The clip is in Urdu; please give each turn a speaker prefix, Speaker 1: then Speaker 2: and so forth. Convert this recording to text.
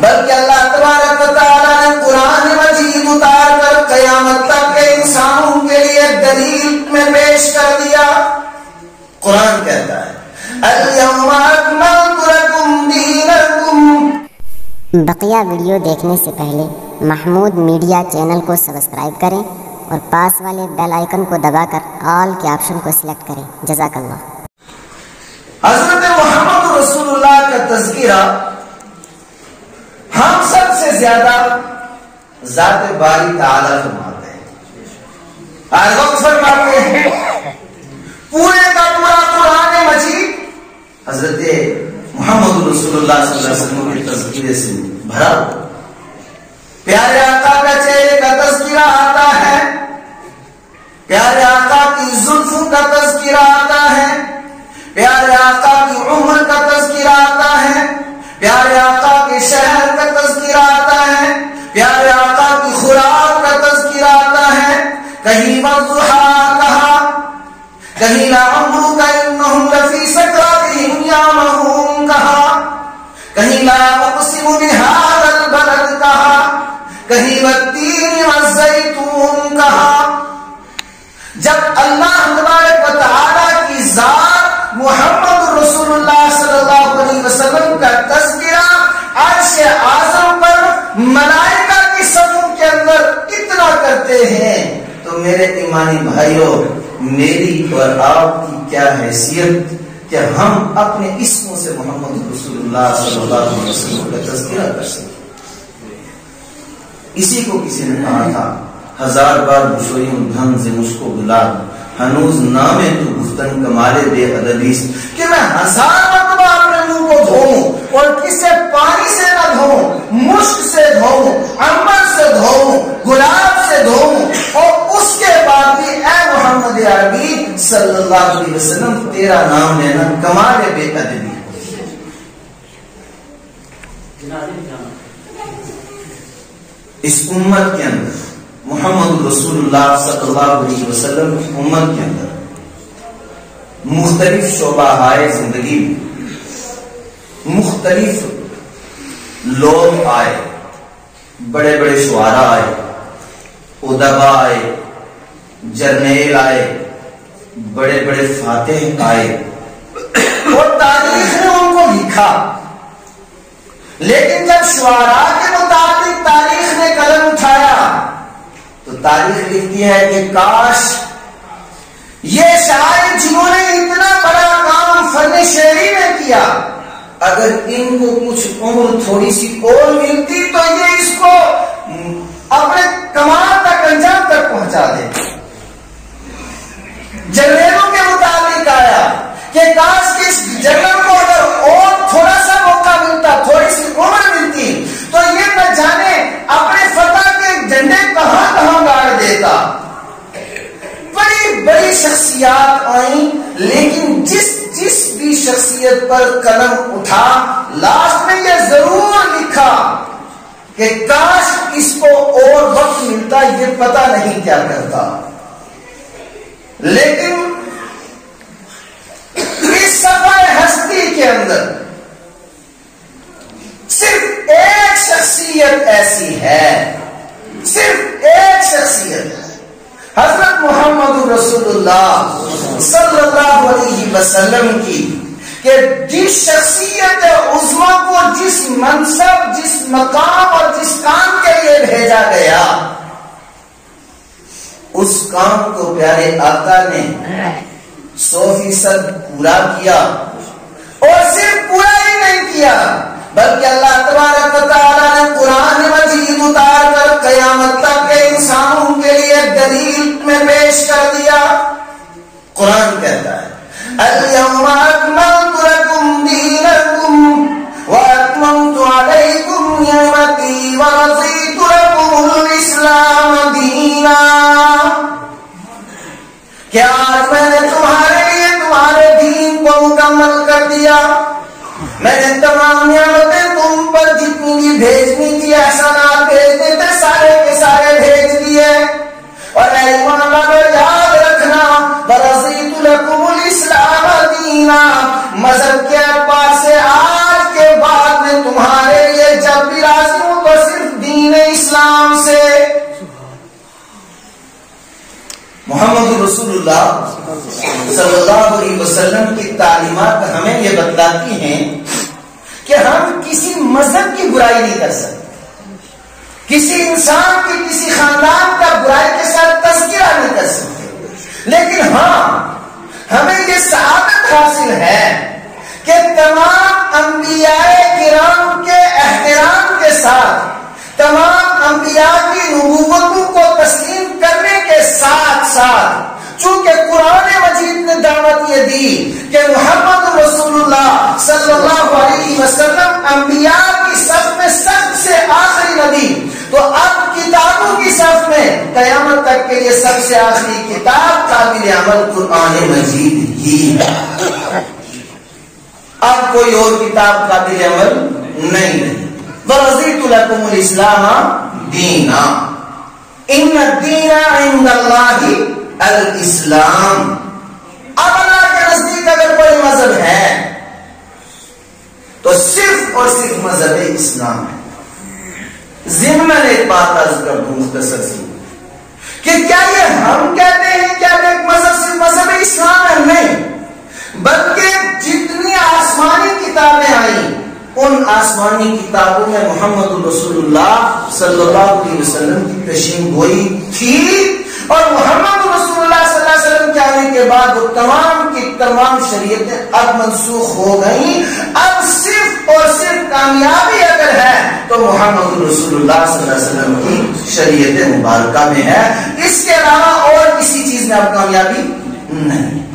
Speaker 1: بلکہ اللہ تبارک و تعالیٰ نے قرآن مجید اتار کر قیامت تک کے انسانوں کے لیے دلیل میں پیش کر دیا۔ قرآن کہتا ہے اليوم اکملت لکم دینکم۔
Speaker 2: بقیہ ویڈیو دیکھنے سے پہلے محمود میڈیا چینل کو سبسکرائب کریں اور پاس والے بیل آئیکن کو دبا کر آل کے آپشن کو سلیکٹ کریں۔ جزاک اللہ۔
Speaker 1: حضرت محمد رسول اللہ کا تذکرہ ہم سب سے زیادہ ذات باری تعالیٰ فرماتے ہیں۔ آج وقت فرماتے ہیں پورے کا پورا قرآن مجید حضرت محمد رسول اللہ صلی اللہ علیہ وسلم کے تذکرے سے بھرا۔ پیارے آقا کا چہرے کا تذکرہ آتا ہے، پیارے آقا کی زلفوں کا تذکرہ آتا ہے، پیارے آقا کی عمر کا تذکرہ آتا ہے، پیارے آقا کے شہر کا تذکرہ آتا ہے، پیارے آقا کی خوراک کا تذکرہ آتا ہے۔ کہیں والضحیٰ کہا، کہیں لعمرک انہم لفی سکراتہم یعمہون کہا، کہیں لا اقسم بہذا البلد کہا، کہیں والتین والزیتون کہا۔ جب اللہ تبارک و تعالیٰ کی ذات محمد رسول اللہ صلی اللہ علیہ وسلم کا تذکرہ عرش اعظم پر ملائکہ کی صفوں کے اندر اتنا کرتے ہیں تو میرے ایمانی بھائیوں، میری اور آپ کی کیا حیثیت کہ ہم اپنے اسموں سے محمد رسول اللہ صلی اللہ علیہ وسلم کا تذکرہ کر سکیں۔ اسی کو کسی نے کہا تھا ہزار بار بشویم دھن سے مجھ کو بلا ہنوز نامے تو گفتن کمالے بے ادبیس، کہ میں ہزار مرتبہ اپنے منہ کو دھوؤں اور کسے پانی سے نہ دھوؤں، مشک سے دھوؤں، عنبر سے دھوؤں، گلاب سے دھوؤں، اور اس کے بعد بھی اے محمد عربی صلی اللہ علیہ وسلم تیرا نام لینا کمال بے ادبی۔ اس امت کے اندر محمد رسول اللہ صلی اللہ علیہ وسلم کی امت کے اندر مختلف شعبہ زندگی میں مختلف لوگ آئے، بڑے بڑے شعراء آئے، ادبا آئے، جرنیل آئے، بڑے بڑے فاتح آئے، اور تاریخ نے ان کو لکھا۔ لیکن جب شعراء کے مطابق تاریخ نے قلم اٹھایا تو تاریخ لکھتی ہے کہ کاش یہ شاعر جنہوں نے اتنا بڑا کام فن شعری میں کیا، اگر ان کو کچھ عمر تھوڑی سی اور ملتی تو یہ اس کو اپنے کمال تک انجام تک پہنچا دے۔ جنریلوں کے مطابق آیا کہ کاش کہ اس جنرل کو اگر اور تھوڑا سا موقع ملتا، تھوڑی سی عمر ملتی تو یہ نہ جانے اپنے فتح کے جھنڈے کہاں کہاں گاڑ دیتا۔ بڑی بڑی شخصیات آئیں، لیکن جس بھی شخصیت پر قلم اٹھا لاسٹ میں یہ ضرور لکھا کہ کاش اس کو اور وقت ملتا، یہ پتہ نہیں کیا کرتا۔ لیکن اس سفر ہستی کے اندر صرف ایک شخصیت ایسی ہے، صرف ایک شخصیت حضرت محمد رسول اللہ صلی اللہ علیہ وسلم کی، کہ جس شخصیت عظمیٰ کو جس منصب، جس مقام اور جس کام کے لیے بھیجا گیا، اس کام کو پیارے آقا نے 100% پورا کیا، اور صرف پورا ہی نہیں کیا بلکہ اللہ تبارک و تعالیٰ نے قرآن مجید اتار کر قیامت تک کے انسانوں کے لیے دلیل میں پیش کر دیا۔ قرآن کہتا ہے اليوم اکملت لکم دینکم واتممت علیکم نعمتی ورضیت لکم الاسلام دینا۔ کیا آج میں نے تمہارے لیے تمہارے دین کو مکمل کر دیا، میں نے تمام نعمتیں تم اللہ صلی اللہ علیہ وسلم کی تعلیمات ہمیں یہ بتلاتی ہیں کہ ہم کسی مذہب کی برائی نہیں کر سکتے، کسی انسان کی، کسی خاندان کا برائی کے ساتھ تذکرہ نہیں کر سکتے، لیکن ہاں ہمیں یہ سعادت حاصل ہے کہ تمام انبیاء کرام کے احترام کے ساتھ، تمام انبیاء کی نبوتوں کو تسلیم کرنے کے ساتھ ساتھ، چونکہ قرآن مجید نے دعوت یہ دی کہ محمد رسول اللہ صلی اللہ علیہ وسلم انبیاء کی صف میں سب سے آخری نبی، تو اب کتابوں کی صف میں قیامت تک کے لیے سب سے آخری کتاب قابل عمل قرآن مجید ہی ہے، اب کوئی اور کتاب قابل عمل نہیں ہے۔ وَرَضِيتُ لَكُمُ الْإِسْلَامَ دِينًا إِنَّ الدِّينَ عِندَ اللَّهِ الْإِسْلَامُ۔ اب اللہ کے نزدیک اگر کوئی مذہب ہے تو صرف اور صرف مذہب اسلام ہے۔ ضمن ایک بات عرض کر دوں مختصر سی کہ کیا یہ ہم کہتے ہیں کہ اب ایک مذہب صرف مذہب اسلام ہے؟ نہیں، بلکہ جتنی آسمانی کتابیں آئیں ان آسمانی کتابوں میں محمد رسول اللہ صلی اللہ علیہ وسلم کی پیشین گوئی تھی، اور محمد رسول اللہ صلی اللہ علیہ وسلم کے آنے کے بعد وہ تمام کی تمام شریعتیں اب منسوخ ہو گئیں۔ اب صرف اور صرف کامیابی اگر ہے تو محمد رسول اللہ صلی اللہ علیہ وسلم کی شریعت مبارکہ میں ہے، اس کے علاوہ اور کسی چیز میں اب کامیابی نہیں۔